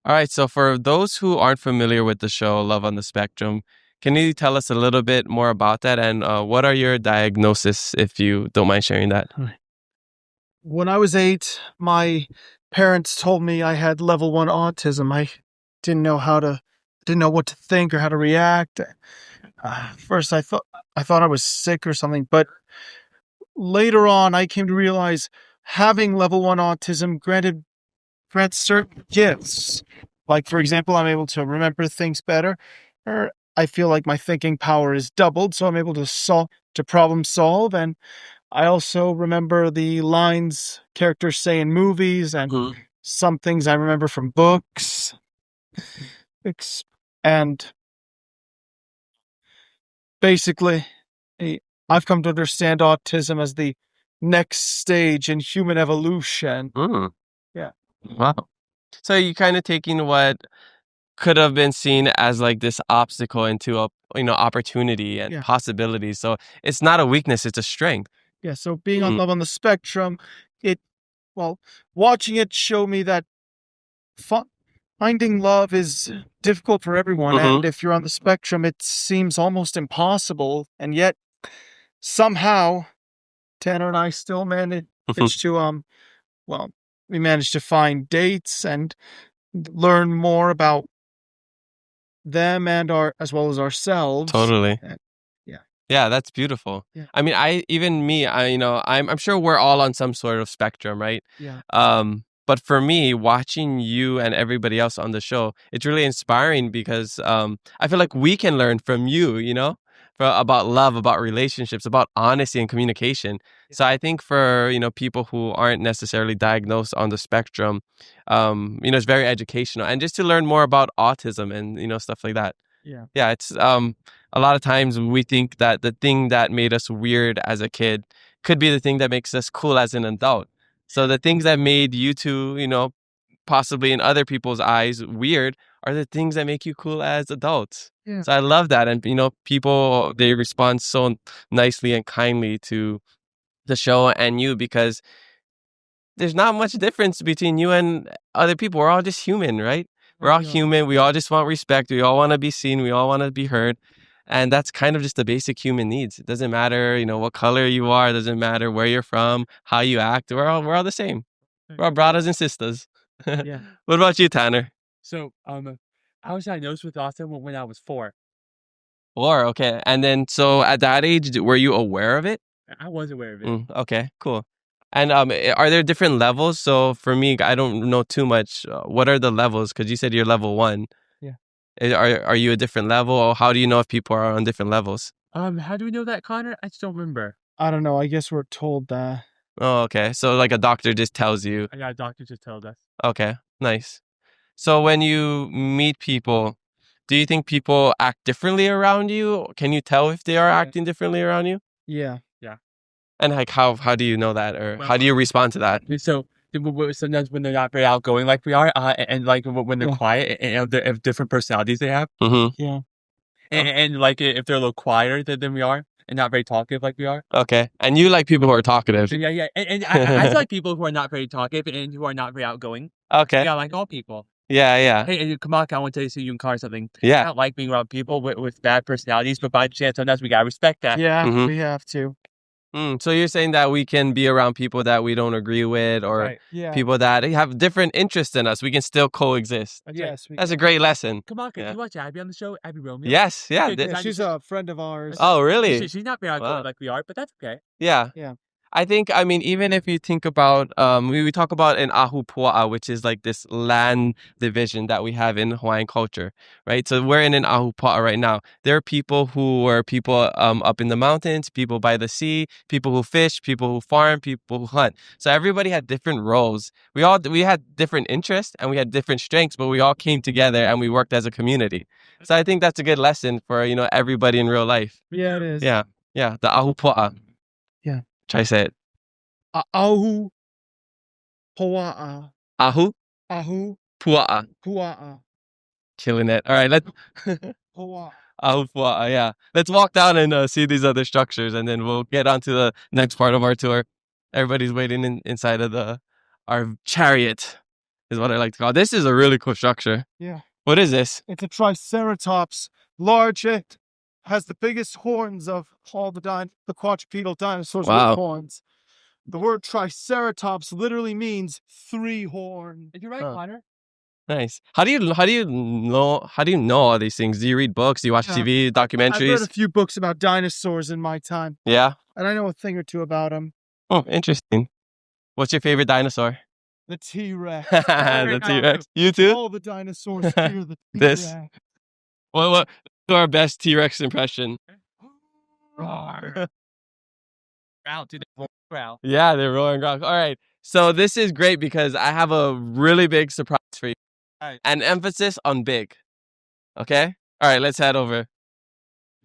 All right, so for those who aren't familiar with the show Love on the Spectrum, can you tell us a little bit more about that and what are your diagnoses, if you don't mind sharing that? When I was 8, my parents told me I had level 1 autism. I didn't know how to, didn't know what to think or how to react. First, I thought I was sick or something, but later on, I came to realize having level 1 autism grants certain gifts. Like, for example, I'm able to remember things better, or I feel like my thinking power is doubled, so I'm able to problem solve, and I also remember the lines characters say in movies and Mhm. some things I remember from books. And basically, I've come to understand autism as the next stage in human evolution. Mm, Yeah. wow. So you kind of taking what could have been seen as like this obstacle into a opportunity and Yeah. possibility. So it's not a weakness, it's a strength. Yeah. So being on Mm, Love on the Spectrum, it, well, watching it show me that finding love is difficult for everyone. mhm. And if you're on the spectrum, it seems almost impossible. And yet, somehow, Tanner and I still managed to, well, we managed to find dates and learn more about them and as well as ourselves. Totally. And yeah, Yeah, that's beautiful. yeah, I mean, even me, I'm sure we're all on some sort of spectrum, right? yeah, But for me, watching you and everybody else on the show, it's really inspiring because I feel like we can learn from you, about love, about relationships, about honesty and communication. So I think for, people who aren't necessarily diagnosed on the spectrum, it's very educational and just to learn more about autism and, stuff like that. yeah, Yeah, it's a lot of times we think that the thing that made us weird as a kid could be the thing that makes us cool as an adult. So the things that made you two, possibly in other people's eyes weird are the things that make you cool as adults. yeah, So I love that. And, people, they respond so nicely and kindly to the show and you because there's not much difference between you and other people. We're all just human, right? We're all we are. human. We all just want respect. We all want to be seen. We all want to be heard. And that's kind of just the basic human needs. It doesn't matter, what color you are. It doesn't matter where you're from, how you act. We're all the same. We're all brothers and sisters. Yeah. What about you, Tanner? So, I was diagnosed with autism when I was 4. Or okay. And then, so at that age, were you aware of it? I was aware of it. Okay, cool. And are there different levels? So for me, I don't know too much. What are the levels? Because you said you're level 1. Yeah. Are you a different level? Or how do you know if people are on different levels? How do we know that, Connor? I just don't remember. I don't know. I guess we're told that. Oh, okay. So like a doctor just tells you. I got a doctor just told us. Okay, nice. So when you meet people, do you think people act differently around you? Can you tell if they are acting differently around you? Yeah. And like how do you know that, or Well, how do you respond to that? So sometimes when they're not very outgoing like we are, and like when they're Yeah. quiet, and they have different personalities they have, Mm-hmm. Yeah. and like if they're a little quieter than we are, and not very talkative like we are. Okay. And you like people who are talkative. So yeah, and I feel like people who are not very talkative and who are not very outgoing. Okay. Yeah, like all people. Yeah. Hey, come on, I want to see you in car or something. I Yeah. don't like being around people with bad personalities, but by chance, sometimes we gotta respect that. Yeah. Mhm. We have to. So you're saying that we can be around people that we don't agree with, or Right. Yeah. people that have different interests than us. We can still coexist. That's right. Yes. That's a great lesson. Come on, can Yeah. you watch Abby on the show? Abby Romeo? Yes. Yeah. Okay, 'cause Yeah, I she's just- a friend of ours. Oh, really? She's not very outgoing Wow. like we are, but that's okay. Yeah. Yeah. I mean, even if you think about, we talk about in Ahupua'a, which is like this land division that we have in Hawaiian culture, right? So we're in an Ahupua'a right now. There are people who are people up in the mountains, people by the sea, people who fish, people who farm, people who hunt. So everybody had different roles. We had different interests and we had different strengths, but we all came together and we worked as a community. So I think that's a good lesson for, everybody in real life. Yeah, it is. Yeah. Yeah. The Ahupua'a. Yeah. Try to say it. Ahu Poa'a. Ahu Ahu Pua'a. Pua'a. Killing it. All right, let's Poa'a. Ahu Pua'a, yeah. Let's walk down and see these other structures, and then we'll get on to the next part of our tour. Everybody's waiting inside of our chariot. is what I like to call it. This is a really cool structure. Yeah. What is this? It's a triceratops. Large. It has the biggest horns of all the quadrupedal dinosaurs Wow. with horns. The word triceratops literally means 3 horns. Did you write Huh. Connor? Nice. How do you know all these things? Do you read books? Do you watch Yeah. TV, I've read documentaries? a few books about dinosaurs in my time, Yeah. and I know a thing or two about them. Oh, interesting. What's your favorite dinosaur? The T-Rex. The T-Rex. You too? All the dinosaurs fear the This. T-Rex. What do our best T-Rex impression? Roar. Growl, dude. Growl. Yeah, they're roaring growl. All right. So this is great because I have a really big surprise for you. All right. An emphasis on big. Okay? All right, let's head over.